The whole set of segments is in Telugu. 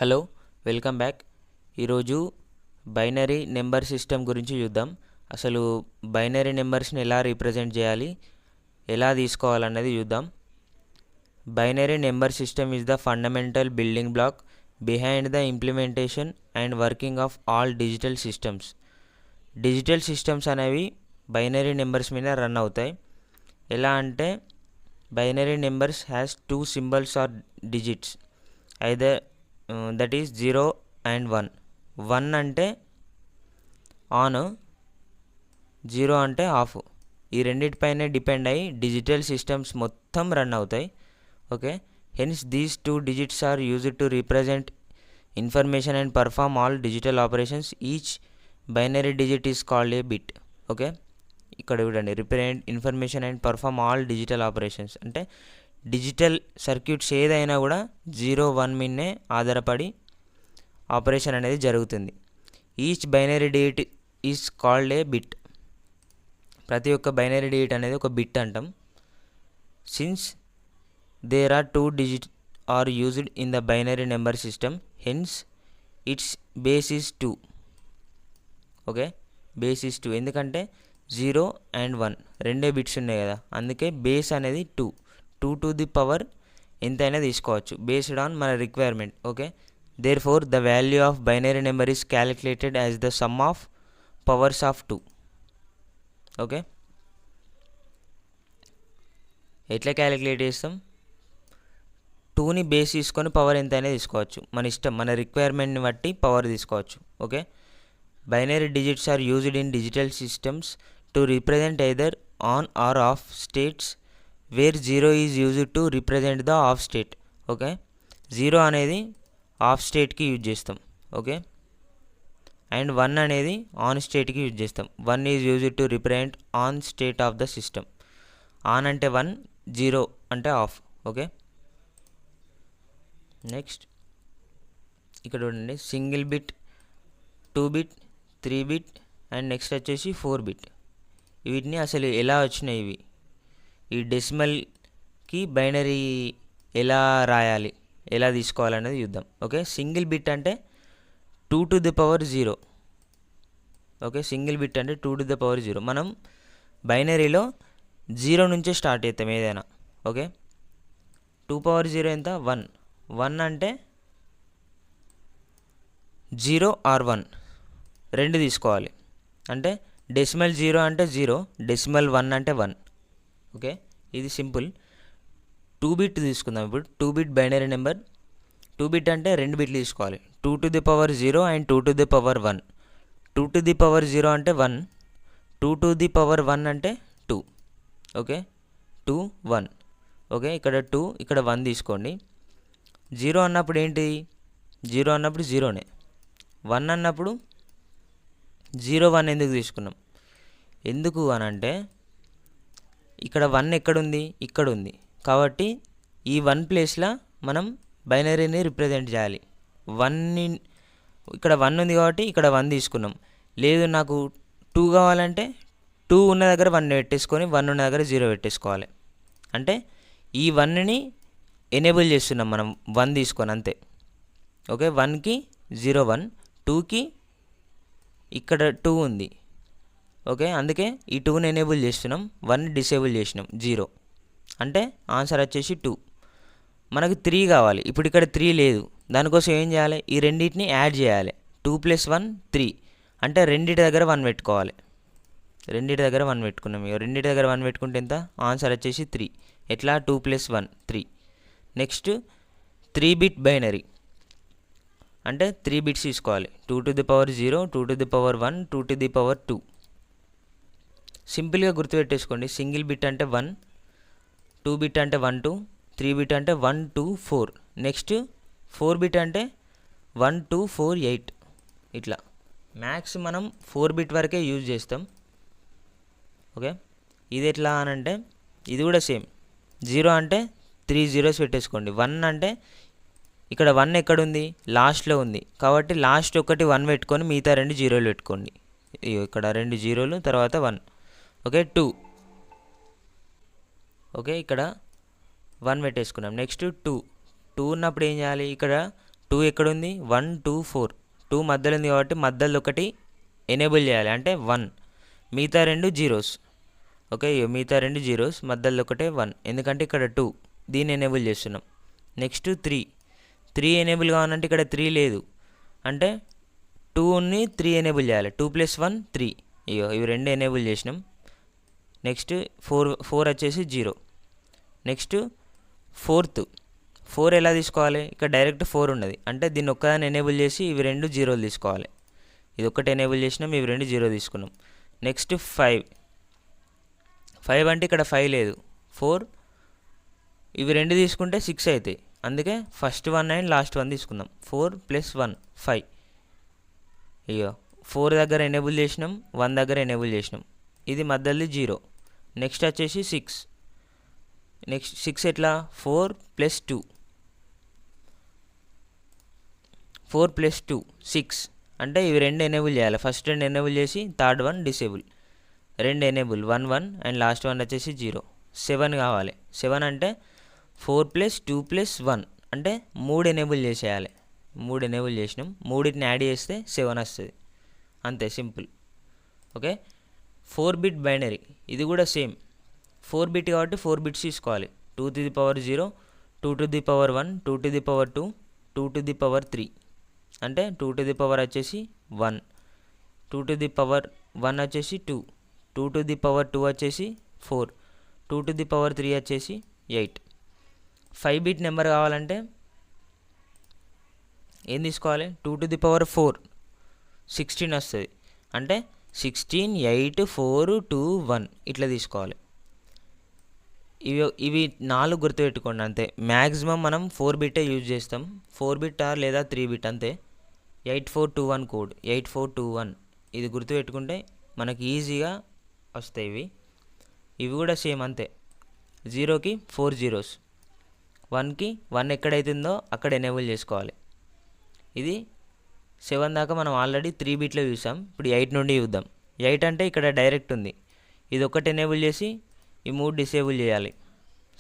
Hello, welcome back. ఈరోజు బైనరీ నెంబర్ సిస్టమ్ గురించి చూద్దాం. అసలు బైనరీ నెంబర్స్ని ఎలా రీప్రజెంట్ చేయాలి, ఎలా తీసుకోవాలన్నది చూద్దాం. Binary number system is the fundamental building block behind the implementation and working of all digital systems. Digital systems అనేవి బైనరీ నెంబర్స్ మీద రన్ అవుతాయి. ఎలా అంటే binary numbers has 2 symbols or digits, either that is 0 and 1. 1 అంటే ఆన్, 0 అంటే ఆఫ్. ఈ రెండిటిపైనే డిపెండ్ అయ్యి డిజిటల్ సిస్టమ్స్ మొత్తం రన్ అవుతాయి. Okay, hence these 2 digits are used to represent information and perform all digital operations. Each binary digit is called a bit. Okay, ఇక్కడ చూడండి, represent information and perform all digital operations అంటే డిజిటల్ సర్క్యూట్స్ ఏదైనా కూడా 0, 1 మీదనే ఆధారపడి ఆపరేషన్ అనేది జరుగుతుంది. Each binary digit is called a bit. ప్రతి ఒక్క బైనరీ డిజిట్ అనేది ఒక బిట్ అంటాం. Since there are 2 digits are used in the binary number system, hence its base is 2. Okay, base is 2 ఎందుకంటే 0 and 1 రెండే బిట్స్ ఉన్నాయి కదా, అందుకే బేస్ అనేది 2 to the పవర్ ఎంతైనా తీసుకోవచ్చు బేస్డ్ ఆన్ మన requirement. Okay, therefore the value of binary number is calculated as the sum of powers of 2. Okay, ఎట్లా క్యాలిక్యులేట్ చేస్తాం? 2ని బేస్ తీసుకొని పవర్ ఎంతైనా తీసుకోవచ్చు, మన ఇష్టం, మన రిక్వైర్మెంట్ని బట్టి పవర్ తీసుకోవచ్చు. Okay, binary digits are used in digital systems to represent either on or off states where 0 is used to represent the off state. Okay, 0 అనేది ఆఫ్ స్టేట్కి యూజ్ చేస్తాం. ఓకే, అండ్ 1 అనేది ఆన్ స్టేట్కి యూజ్ చేస్తాం. 1 is used to represent on state of the system. On అంటే 1, 0 అంటే ఆఫ్. ఓకే, నెక్స్ట్ ఇక్కడ చూడండి, single bit, 2 bit, 3 bit and next వచ్చేసి 4 bit. వీటిని అసలు ఎలా వచ్చినాయి ఇవి, ఈ డెసిమల్కి బైనరీ ఎలా రాయాలి, ఎలా తీసుకోవాలనేది చూద్దాం. ఓకే, సింగిల్ బిట్ అంటే 2 to the power 0. Okay, single bit అంటే 2 to the power 0. మనం బైనరీలో 0 నుంచే స్టార్ట్ చేస్తాం ఏదైనా. ఓకే, 2 power 0 ఎంత? 1. 1 అంటే 0 or 1 రెండు తీసుకోవాలి. అంటే డెసిమల్ 0 అంటే 0, డెసిమల్ 1 అంటే 1. ఓకే, ఇది సింపుల్. 2 bit తీసుకుందాం ఇప్పుడు. 2 bit బైనరీ నెంబర్. 2 bit అంటే 2 బిట్లు తీసుకోవాలి. 2 to the power 0 and 2 to the power 1. 2 to the power 0 అంటే 1, 2 to the power 1 అంటే 2. ఓకే, 2, 1. ఓకే, ఇక్కడ 2, ఇక్కడ 1 తీసుకోండి. 0 అన్నప్పుడు ఏంటి? 0 అన్నప్పుడు 0నే. 1 అన్నప్పుడు 0, 1 ఎందుకు తీసుకున్నాం? ఎందుకు అని అంటే ఇక్కడ 1 ఎక్కడుంది? ఇక్కడ ఉంది. కాబట్టి ఈ 1 ప్లేస్లో మనం బైనరీని రిప్రజెంట్ చేయాలి. 1ని ఇక్కడ 1 ఉంది కాబట్టి ఇక్కడ 1 తీసుకున్నాం. లేదు నాకు 2 కావాలంటే 2 ఉన్న దగ్గర 1 పెట్టేసుకొని 1 ఉన్న దగ్గర 0 పెట్టేసుకోవాలి. అంటే ఈ 1ని ఎనేబుల్ చేస్తున్నాం మనం 1 తీసుకొని, అంతే. ఓకే, 1కి 0, 1, 2కి ఇక్కడ 2 ఉంది. ఓకే, అందుకే ఈ 2ని ఎనేబుల్ చేస్తున్నాం, 1ని డిసేబుల్ చేసినాం, 0. అంటే ఆన్సర్ వచ్చేసి 2. మనకు 3 కావాలి. ఇప్పుడు ఇక్కడ 3 లేదు, దానికోసం ఏం చేయాలి? ఈ రెండింటిని యాడ్ చేయాలి. 2 + 1 3 అంటే రెండింటి దగ్గర 1 పెట్టుకోవాలి. రెండింటి దగ్గర 1 పెట్టుకున్నాం. రెండింటి దగ్గర 1 పెట్టుకుంటే ఎంత? ఆన్సర్ వచ్చేసి 3. ఎట్లా? 2 + 1 3. నెక్స్ట్ 3 bit బైనరీ అంటే 3 bits తీసుకోవాలి. 2 to the power 0, 2 to the power 1, 2 to the power 2. సింపుల్గా గుర్తుపెట్టేసుకోండి. సింగిల్ బిట్ అంటే 1, 2 bit అంటే 1 2, 3 bit అంటే 1 2 4. నెక్స్ట్ 4 bit అంటే 1 2 4 8. ఇట్లా మ్యాక్స్ మనం 4 bit వరకే యూజ్ చేస్తాం. ఓకే, ఇది ఎట్లా అని అంటే ఇది కూడా సేమ్. 0 అంటే 3 zeros పెట్టేసుకోండి. 1 అంటే ఇక్కడ 1 ఎక్కడుంది? లాస్ట్లో ఉంది. కాబట్టి లాస్ట్ ఒకటి 1 పెట్టుకొని మిగతా 2 జీరోలు పెట్టుకోండి. ఇక్కడ 2 జీరోలు, తర్వాత 1. ఓకే, 2. ఓకే, ఇక్కడ 1 పెట్టేసుకున్నాం. నెక్స్ట్ 2 ఉన్నప్పుడు ఏం చేయాలి? ఇక్కడ 2 ఎక్కడుంది 1 2 4 2 మధ్యలో ఉంది కాబట్టి మధ్యలో ఒకటి ఎనేబుల్ చేయాలి అంటే 1, మిగతా రెండు జీరోస్. ఓకే, మిగతా రెండు జీరోస్, మధ్యలో ఒకటే 1 ఎందుకంటే ఇక్కడ 2 దీన్ని ఎనేబుల్ చేస్తున్నాం. నెక్స్ట్ 3 ఎనేబుల్ కావాలంటే ఇక్కడ 3 లేదు అంటే 2ని 3 ఎనేబుల్ చేయాలి. 2 + 1 3. ఇవి రెండు ఎనేబుల్ చేసినాం. నెక్స్ట్ 4 వచ్చేసి 0. నెక్స్ట్ 4 ఎలా తీసుకోవాలి, ఇక్కడ డైరెక్ట్ 4 ఉన్నది అంటే దీన్ని ఒక్కదాన్ని ఎనేబుల్ చేసి ఇవి రెండు జీరోలు తీసుకోవాలి. ఇది ఒక్కటి ఎనేబుల్ చేసినాం, ఇవి రెండు జీరో తీసుకున్నాం. నెక్స్ట్ 5 అంటే ఇక్కడ 5 లేదు 4, ఇవి రెండు తీసుకుంటే 6 అవుతాయి. అందుకే ఫస్ట్ 1 అండ్ లాస్ట్ 1 తీసుకుందాం. 4 + 1 5. 4 దగ్గర ఎనేబుల్ చేసినాం, 1 దగ్గర ఎనేబుల్ చేసినాం. ఇది మధ్యలో 0. నెక్స్ట్ వచ్చేసి 6. నెక్స్ట్ 6 ఎట్లా 4 + 2 6 అంటే ఇవి రెండు ఎనేబుల్ చేయాలి. ఫస్ట్ రెండు ఎనేబుల్ చేసి థర్డ్ 1 డిసేబుల్. రెండు ఎనేబుల్ 1 1 అండ్ లాస్ట్ 1 వచ్చేసి 0. 7 కావాలి. 7 అంటే 4 + 2 + 1 అంటే 3 ఎనేబుల్ చేసేయాలి. 3 ఎనేబుల్ చేసినాం, మూడింటిని యాడ్ చేస్తే 7 వస్తుంది. అంతే, సింపుల్. ఓకే, 4 బిట్ బైనరీ ఇది కూడా సేమ్. 4 బిట్ కాబట్టి 4 బిట్స్ తీసుకోవాలి. 2 to the power 0, 2 to the power 1, 2 to the power 2, 2 to the power 3 అంటే 2 to the power వచ్చేసి 1, 2 to the power 1 వచ్చేసి 2, 2 to the power 2 వచ్చేసి 4, 2 to the power 3 వచ్చేసి 8. 5 బిట్ నెంబర్ కావాలంటే ఏం తీసుకోవాలి, 2 to the power 4 16 వస్తుంది అంటే 16 8 4 2 1 ఇట్లా తీసుకోవాలి. ఇవి 4 గుర్తుపెట్టుకోండి అంతే. మ్యాక్సిమం మనం 4 బిట్టే యూజ్ చేస్తాం. 4 బిట్ లేదా 3 బిట్ అంతే. 8421 కోడ్ 8421 ఇది గుర్తుపెట్టుకుంటే మనకి ఈజీగా వస్తాయి. ఇవి కూడా సేమ్ అంతే. 0కి 4 జీరోస్, 1కి 1 ఎక్కడైతుందో అక్కడ ఎనేబుల్ చేసుకోవాలి. ఇది 7 దాకా మనం ఆల్రెడీ 3 బిట్లో చూసాం. ఇప్పుడు 8 నుండి చూద్దాం. 8 అంటే ఇక్కడ డైరెక్ట్ ఉంది, ఇది ఒకటి ఎనేబుల్ చేసి ఈ 3 డిసేబుల్ చేయాలి.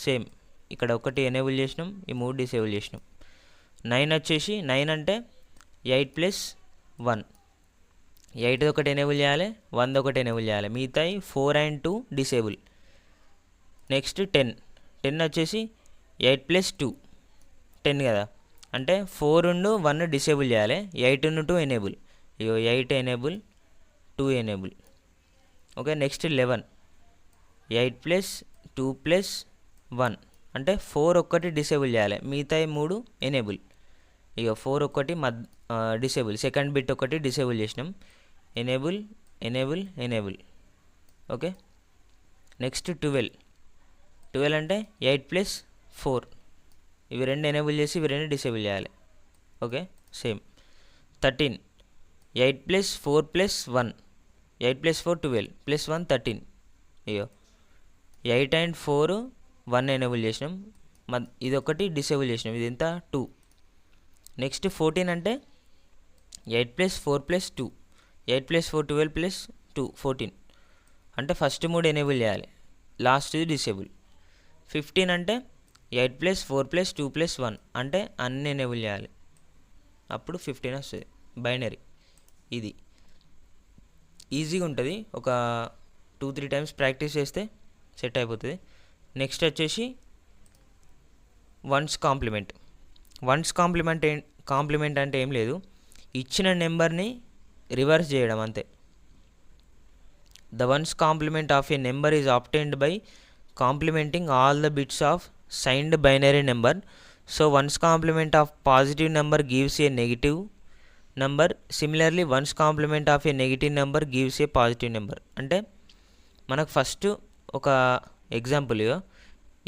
సేమ్ ఇక్కడ ఒకటి ఎనేబుల్ చేసినాం, ఈ 3 డిసేబుల్ చేసినాం. 9 వచ్చేసి 9 అంటే 8 + 1, 8 ఒకటి ఎనేబుల్ చేయాలి, 1 ఒకటి ఎనేబుల్ చేయాలి. మిగతాయి 4 and 2 డిసేబుల్. నెక్స్ట్ 10 వచ్చేసి 8 + 2 10 కదా అంటే 4 and 1 డిసేబుల్ చేయాలి, 8 and 2 enable. 8 enable 2 enable. Okay, next 11 8 + 2 + 1 అంటే 4 ఒక్కటి డిసేబుల్ చేయాలి, మిగతాయి 3 ఎనేబుల్. 4 ఒక్కటి డిసేబుల్, సెకండ్ బిట్ ఒకటి డిసేబుల్ చేసినాం. Enable enable enable. Okay, next 12 అంటే 8 + 4 ఇవి రెండు ఎనేబుల్ చేసి ఇవి రెండు డిసేబుల్ చేయాలి. Okay, same. 13 8 + 4 + 1 8 + 4 12 + 1 13. 8 and 4 1 ఎనేబుల్ చేసినాం, ఇది ఒకటి డిసేబుల్ చేసినాం, ఇది ఎంత 2. నెక్స్ట్ 14 అంటే 8 + 4 + 2 8 + 4 12 + 2 14 అంటే ఫస్ట్ 3 ఎనేబుల్ చేయాలి, లాస్ట్ ఇది డిసేబుల్. 15 అంటే 8 + 4 + 2 + 1 అంటే అన్ని ఎనేబుల్ చేయాలి, అప్పుడు 15 వస్తుంది. బైనరీ ఇది ఈజీగా ఉంటుంది. ఒక 2-3 టైమ్స్ ప్రాక్టీస్ చేస్తే సెట్ అయిపోతుంది. నెక్స్ట్ వచ్చేసి వన్స్ కాంప్లిమెంట్. వన్స్ కాంప్లిమెంట్ అంటే ఏం లేదు, ఇచ్చిన నెంబర్ని రివర్స్ చేయడం అంతే. The ones complement of a number is obtained by complementing all the bits of signed binary number. So ones complement of positive number gives a negative number. Similarly ones complement of a negative number gives a positive number. అంటే మనకు ఫస్ట్ ఒక ఎగ్జాంపుల్,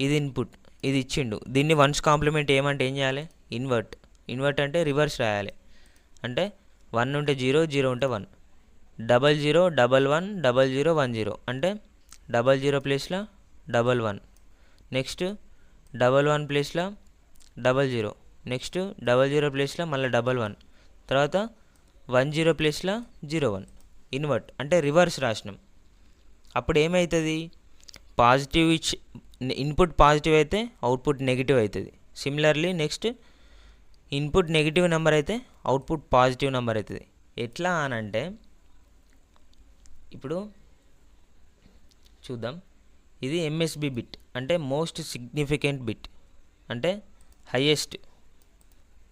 ఇది ఇన్పుట్, ఇది ఇచ్చిండు, దీన్ని వన్స్ కాంప్లిమెంట్ ఏమంటే ఏం చేయాలి, ఇన్వర్ట్ అంటే రివర్స్ రాయాలి. అంటే 1 ఉంటే 0 0 ఉంటే 1, 0 0 1 1 0 0 1 0 అంటే 0 ప్లేస్లో 1 నెక్స్ట్ 1 ప్లేస్లో 0 నెక్స్ట్ 0 ప్లేస్లో మళ్ళీ 1 తర్వాత 10 ప్లేస్లో 01 ఇన్వర్ట్ అంటే రివర్స్ రాసినాం. అప్పుడు ఏమవుతుంది, ఇన్పుట్ పాజిటివ్ అయితే అవుట్పుట్ నెగిటివ్ అవుతుంది. Similarly next input negative number అయితే అవుట్పుట్ పాజిటివ్ నెంబర్ అవుతుంది. ఎట్లా అనంటే ఇప్పుడు చూద్దాం. ఇది ఎంఎస్బి బిట్ అంటే మోస్ట్ సిగ్నిఫికెంట్ బిట్ అంటే హైయెస్ట్,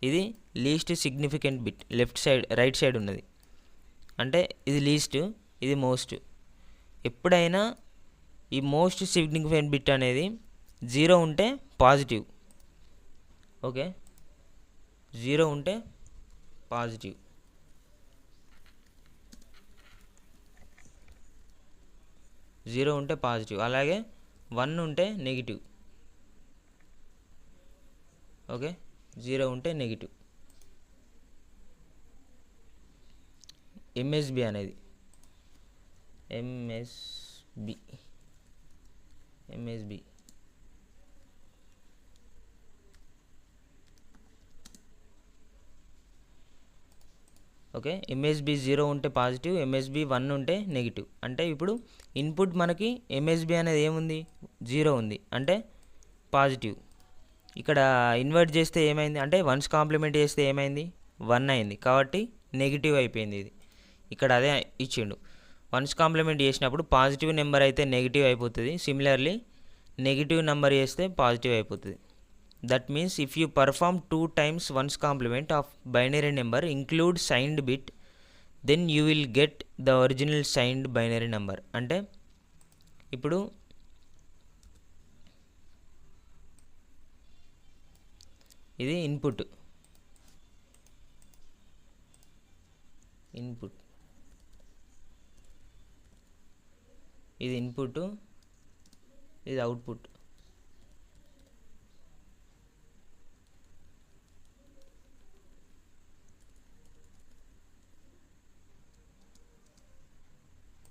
ఇది least significant bit left side right side ఉన్నది. అంటే ఇది లీస్ట్, ఇది మోస్ట్. ఎప్పుడైనా ఈ మోస్ట్ సిగ్నిఫికెంట్ బిట్ అనేది 0 ఉంటే పాజిటివ్. ఓకే, 0 ఉంటే పాజిటివ్, 0 ఉంటే పాజిటివ్. అలాగే 1 ఉంటే నెగిటివ్. ఓకే, 0 ఉంటే నెగిటివ్. ఎంఎస్బి అనేది ఎంఎస్బి ఓకే, ఎంఎస్బి 0 ఉంటే పాజిటివ్, ఎంఎస్బి 1 ఉంటే నెగిటివ్. అంటే ఇప్పుడు ఇన్పుట్ మనకి ఎంఎస్బి అనేది ఏముంది, 0 ఉంది అంటే పాజిటివ్. ఇక్కడ ఇన్వర్ట్ చేస్తే ఏమైంది అంటే వన్స్ కాంప్లిమెంట్ చేస్తే ఏమైంది, 1 అయింది కాబట్టి నెగిటివ్ అయిపోయింది ఇది. ఇక్కడ అదే ఇచ్చిండు, వన్స్ కాంప్లిమెంట్ చేసినప్పుడు పాజిటివ్ నెంబర్ అయితే నెగిటివ్ అయిపోతుంది, సిమిలర్లీ నెగిటివ్ నెంబర్ చేస్తే పాజిటివ్ అయిపోతుంది. That means if you perform 2 times ones complement of binary number include signed bit, then you will get the original signed binary number. అంటే ఇప్పుడు ఇది ఇన్పుట్, ఇది ఇన్పుట్, ఇది అవుట్పుట్.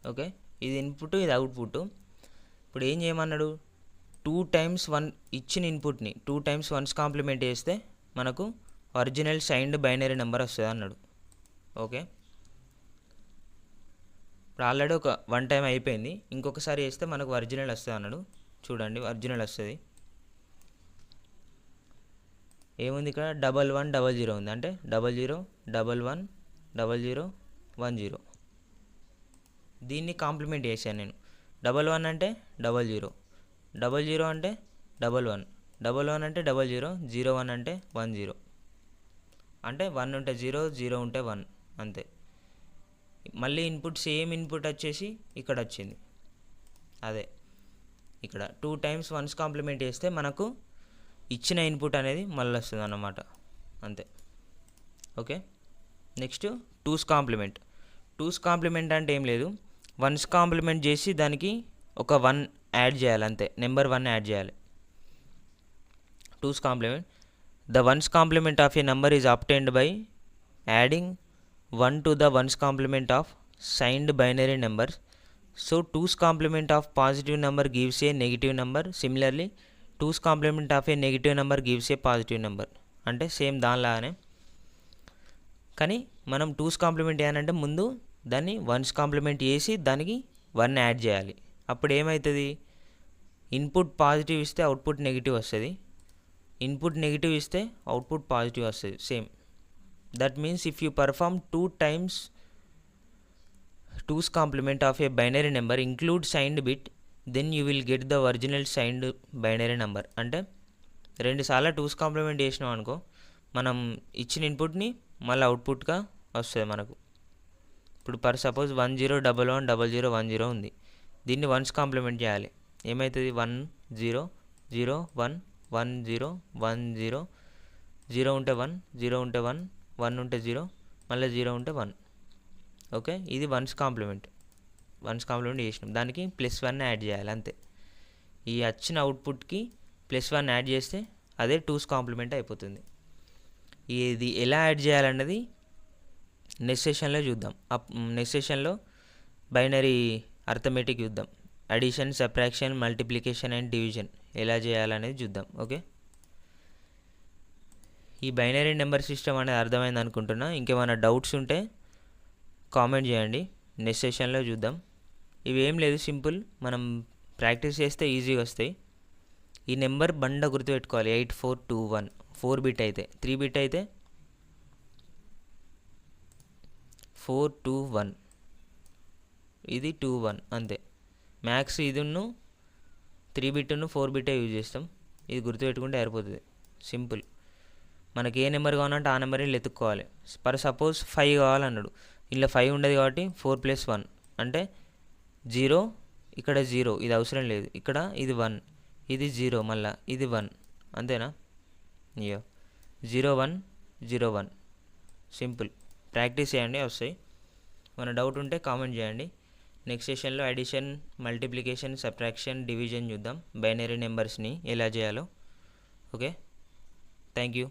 ఓకే, ఇది ఇన్పుట్, ఇది అవుట్పుట్. ఇప్పుడు ఏం చేయమన్నాడు, 2 times 1 ఇచ్చిన ఇన్పుట్ని 2 times వన్స్ కాంప్లిమెంట్ చేస్తే మనకు ఒరిజినల్ సైన్డ్ బైనరీ నెంబర్ వస్తుంది అన్నాడు. ఓకే, ఇప్పుడు ఆల్రెడీ ఒక 1 టైం అయిపోయింది, ఇంకొకసారి చేస్తే మనకు ఒరిజినల్ వస్తుంది అన్నాడు. చూడండి, ఒరిజినల్ వస్తుంది. ఏముంది ఇక్కడ 1100 ఉంది అంటే 00 11 00 10. దీన్ని కాంప్లిమెంట్ చేశాను నేను. 11 అంటే 00, 00 అంటే 11, 11 అంటే 00, 01 అంటే 10. అంటే 1 ఉంటే 0, 0 ఉంటే 1 అంతే. మళ్ళీ ఇన్పుట్ సేమ్ ఇన్పుట్ వచ్చేసి ఇక్కడ వచ్చింది. అదే ఇక్కడ 2 times వన్స్ కాంప్లిమెంట్ చేస్తే మనకు ఇచ్చిన ఇన్పుట్ అనేది మళ్ళీ వస్తుంది అన్నమాట, అంతే. Okay, next 2's complement. 2's complement అంటే ఏం లేదు, వన్స్ కాంప్లిమెంట్ చేసి దానికి ఒక 1 యాడ్ చేయాలి అంతే, నెంబర్ 1 యాడ్ చేయాలి. 2's complement, the ones complement of a number is obtained by adding 1 to the ones complement of signed binary numbers. So 2's complement of positive number gives a negative number, similarly 2's complement of a negative number gives a positive number. అంటే సేమ్ దానిలాగానే, కానీ మనం 2's కాంప్లిమెంట్ చేయాలంటే ముందు దాన్ని వన్స్ కాంప్లిమెంట్ చేసి దానికి 1 యాడ్ చేయాలి. అప్పుడు ఏమవుతుంది, ఇన్పుట్ పాజిటివ్ ఇస్తే అవుట్పుట్ నెగిటివ్ వస్తుంది, ఇన్పుట్ నెగిటివ్ ఇస్తే అవుట్పుట్ పాజిటివ్ వస్తుంది same. That means if you perform 2 times 2's complement of a binary number include signed bit, then you will get the original signed binary number. అంటే 2 సార్లు 2's కాంప్లిమెంట్ చేసినాం అనుకో, మనం ఇచ్చిన ఇన్పుట్ని మళ్ళీ అవుట్పుట్గా వస్తుంది మనకు. ఇప్పుడు పర్ సపోజ్ 10110010 ఉంది, దీన్ని వన్స్ కాంప్లిమెంట్ చేయాలి. ఏమవుతుంది, 1 0 0 1 1 0 1 0, 0 ఉంటే 1, 0 ఉంటే 1, 1 ఉంటే 0, మళ్ళీ 0 ఉంటే 1. ఓకే, ఇది వన్స్ కాంప్లిమెంట్ చేసినాం, దానికి +1 యాడ్ చేయాలి అంతే. ఈ వచ్చిన అవుట్పుట్కి +1 యాడ్ చేస్తే అదే 2's కాంప్లిమెంట్ అయిపోతుంది. ఇది ఎలా యాడ్ చేయాలన్నది నెక్స్ట్ సెషన్లో చూద్దాం. నెక్స్ట్ సెషన్లో బైనరీ అర్థమెటిక్ చూద్దాం, addition, subtraction, multiplication and division ఎలా చేయాలనేది చూద్దాం. ఓకే, ఈ బైనరీ నెంబర్ సిస్టమ్ అనేది అర్థమైంది అనుకుంటున్నా. ఇంకేమైనా డౌట్స్ ఉంటే కామెంట్ చేయండి, నెక్స్ట్ సెషన్లో చూద్దాం. ఇవి ఏం లేదు, సింపుల్, మనం ప్రాక్టీస్ చేస్తే ఈజీగా వస్తాయి. ఈ నెంబర్ బండ గుర్తుపెట్టుకోవాలి, 8421, 4 బిట్ అయితే, 3 బిట్ అయితే 4 2 1, ఇది 2 1 అంతే. మ్యాక్స్ ఇదిను 3 బిట్ను 4 బిట్టే యూజ్ చేస్తాం. ఇది గుర్తుపెట్టుకుంటే సరిపోతుంది, సింపుల్. మనకి ఏ నెంబర్ కావాలంటే ఆ నెంబర్ వీళ్ళు ఎత్తుక్కోవాలి. సపోజ్ 5 కావాలన్నాడు, ఇలా 5 ఉండదు కాబట్టి 4 + 1 అంటే 0, ఇక్కడ 0, ఇది అవసరం లేదు. ఇక్కడ ఇది 1, ఇది 0, మళ్ళీ ఇది 1, అంతేనా? అయ్యో 0 1 0 1, సింపుల్. ప్రాక్టీస్ చేయండి, వస్తాయి. మన డౌట్ ఉంటే కామెంట్ చేయండి. నెక్స్ట్ సెషన్లో అడిషన్, మల్టిప్లికేషన్, సబ్ట్రాక్షన్, డివిజన్ చూద్దాం. బైనరీ నెంబర్స్ని ఎలా చేయాలో. Okay, thank you.